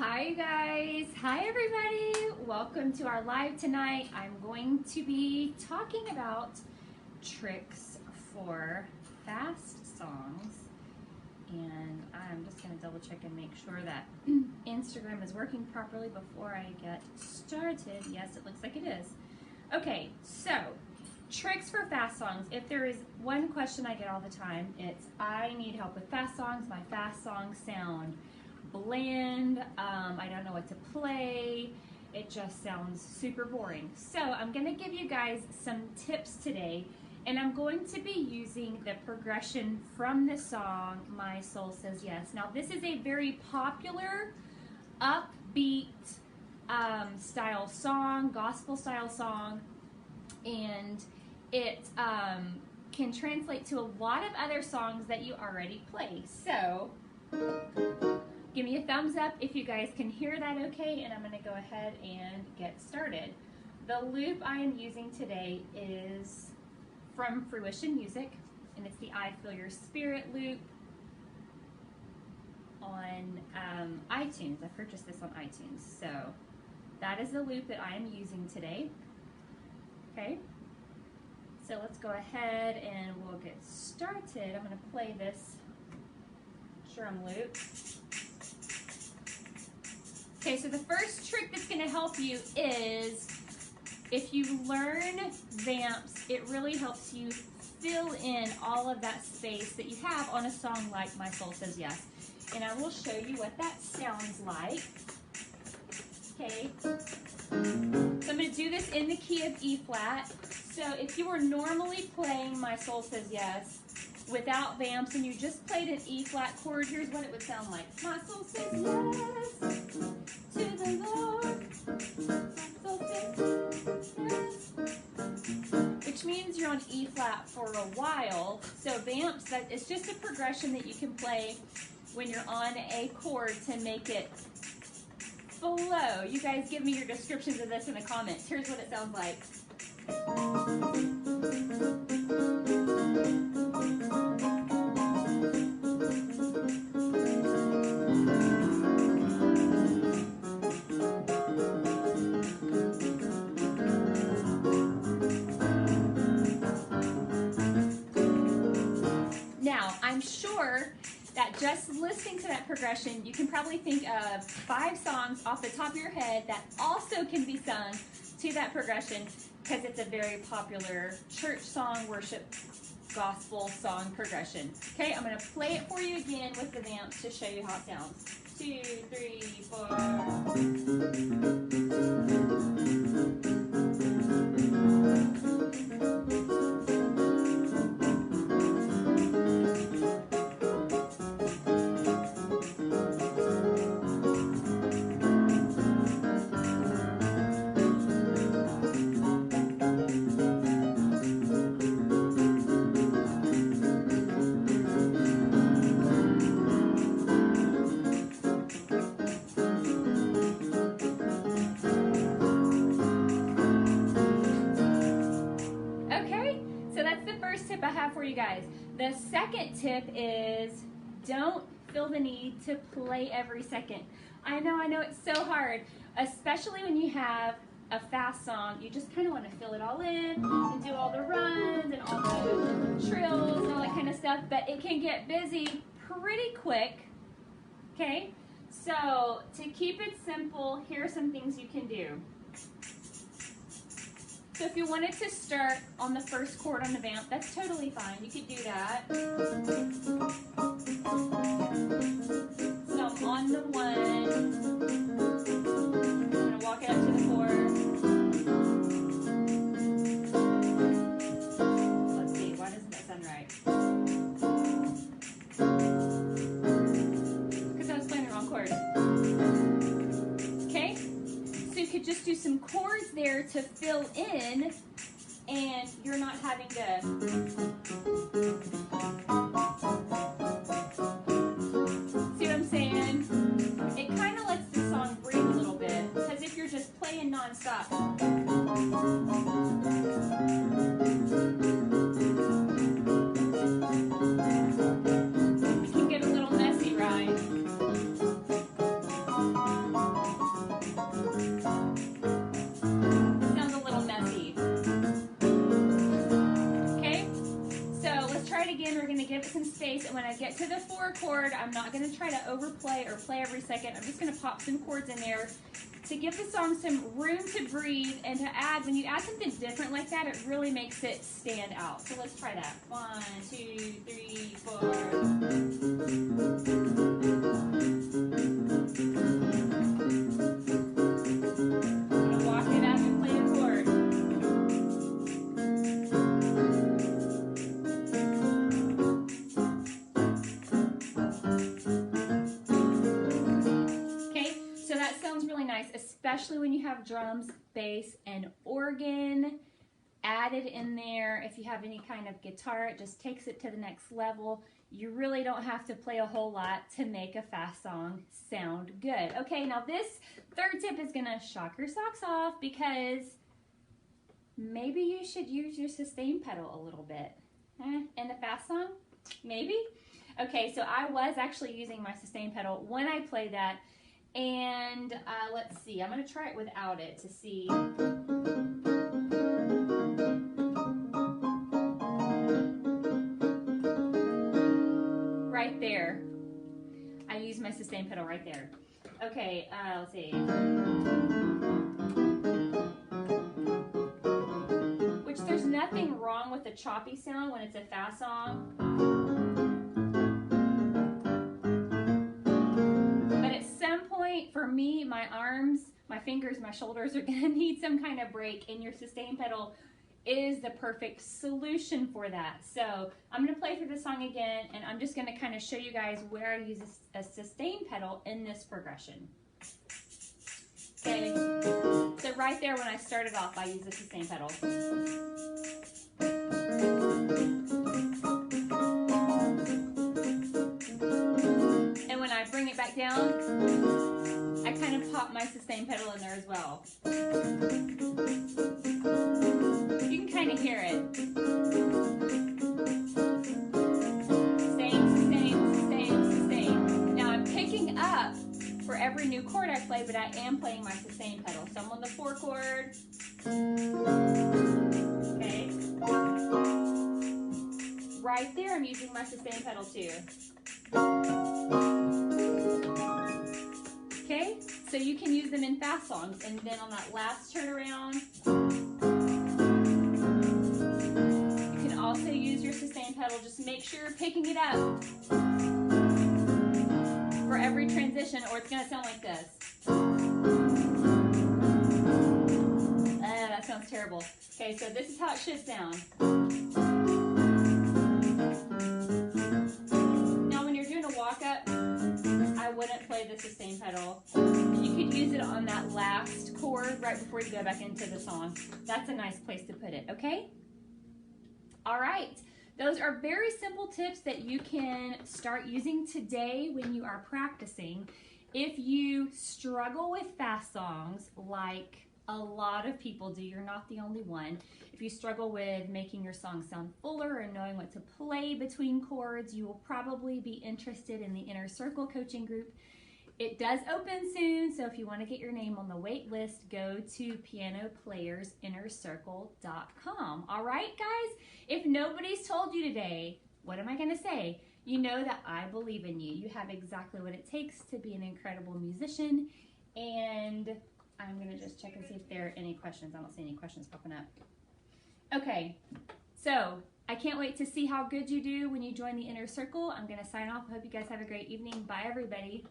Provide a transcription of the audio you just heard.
Hi guys, hi everybody. Welcome to our live tonight. I'm going to be talking about tricks for fast songs, and I'm just going to double check and make sure that Instagram is working properly before I get started. Yes, it looks like it is. Okay, so tricks for fast songs. If there is one question I get all the time, it's I need help with fast songs. My fast songs sound bland. I don't know what to play. It just sounds super boring. So I'm going to give you guys some tips today, and I'm going to be using the progression from the song My Soul Says Yes. Now this is a very popular upbeat style song, gospel style song, and it can translate to a lot of other songs that you already play. So give me a thumbs up if you guys can hear that okay, and I'm going to go ahead and get started. The loop I am using today is from Fruition Music, and it's the I Feel Your Spirit loop on iTunes. I purchased this on iTunes, so that is the loop that I am using today. Okay, so let's go ahead and we'll get started. I'm going to play this drum loop. Okay, so the first trick that's going to help you is if you learn vamps, it really helps you fill in all of that space that you have on a song like My Soul Says Yes. And I will show you what that sounds like. Okay, so I'm going to do this in the key of E flat. So if you were normally playing My Soul Says Yes without vamps and you just played an E flat chord, here's what it would sound like. My soul says yes to the Lord. My soul says yes. Which means you're on E flat for a while. So vamps, that it's just a progression that you can play when you're on a chord to make it flow. You guys give me your descriptions of this in the comments. Here's what it sounds like. Now, I'm sure that just listening to that progression, you can probably think of 5 songs off the top of your head that also can be sung to that progression, because it's a very popular church song, worship, gospel song progression. Okay, I'm going to play it for you again with the vamps to show you how it sounds. 2, 3, 4. Tip I have for you guys. The second tip is don't feel the need to play every second. I know it's so hard, especially when you have a fast song. You just kind of want to fill it all in and do all the runs and all the trills and all that kind of stuff, but it can get busy pretty quick. Okay, so to keep it simple, here are some things you can do. So if you wanted to start on the first chord on the vamp, that's totally fine. You could do that. So I'm on the 1. I'm going to walk it up to the 4. Let's see, why doesn't that sound right? Because I was playing the wrong chord. Okay? So you could just do some chords there to fill in, and you're not having to see what I'm saying? It kind of lets the song breathe a little bit, because if you're just playing non-stop, it can get a little messy, right? So when I get to the 4 chord, I'm not going to try to overplay or play every second. I'm just going to pop some chords in there to give the song some room to breathe and to add. When you add something different like that, it really makes it stand out. So let's try that. 1, 2, 3, 4. Especially when you have drums, bass, and organ added in there. If you have any kind of guitar, it just takes it to the next level. You really don't have to play a whole lot to make a fast song sound good. Okay, now this third tip is gonna shock your socks off because maybe you should use your sustain pedal a little bit. In a fast song? Maybe? Okay, so I was actually using my sustain pedal when I play that. And let's see, I'm going to try it without it to see. Right there. I use my sustain pedal right there. Okay, let's see. Which there's nothing wrong with the choppy sound when it's a fast song. For me, my arms, my fingers, my shoulders are going to need some kind of break, and your sustain pedal is the perfect solution for that. So I'm going to play through the song again, and I'm just going to kind of show you guys where I use a sustain pedal in this progression. Okay, so right there when I started off, I use the sustain pedal. And when I bring it back down, I kind of pop my sustain pedal in there as well. You can kind of hear it. Sustain, sustain, sustain, sustain. Now I'm picking up for every new chord I play, but I am playing my sustain pedal. So I'm on the 4 chord. Okay. Right there I'm using my sustain pedal too. Okay, so you can use them in fast songs, and then on that last turnaround, you can also use your sustain pedal. Just make sure you're picking it up for every transition, or it's going to sound like this. That sounds terrible. Okay, so this is how it should sound. Now when you're doing a walk-up, I wouldn't play the sustain pedal. You could use it on that last chord right before you go back into the song. That's a nice place to put it, okay? All right, those are very simple tips that you can start using today when you are practicing. If you struggle with fast songs, like a lot of people do, you're not the only one. If you struggle with making your song sound fuller and knowing what to play between chords, you will probably be interested in the Inner Circle coaching group. It does open soon, so if you want to get your name on the wait list, go to pianoplayersinnercircle.com. All right, guys? If nobody's told you today, what am I going to say? You know that I believe in you. You have exactly what it takes to be an incredible musician, and I'm going to just check and see if there are any questions. I don't see any questions popping up. Okay, so I can't wait to see how good you do when you join the Inner Circle. I'm going to sign off. I hope you guys have a great evening. Bye, everybody.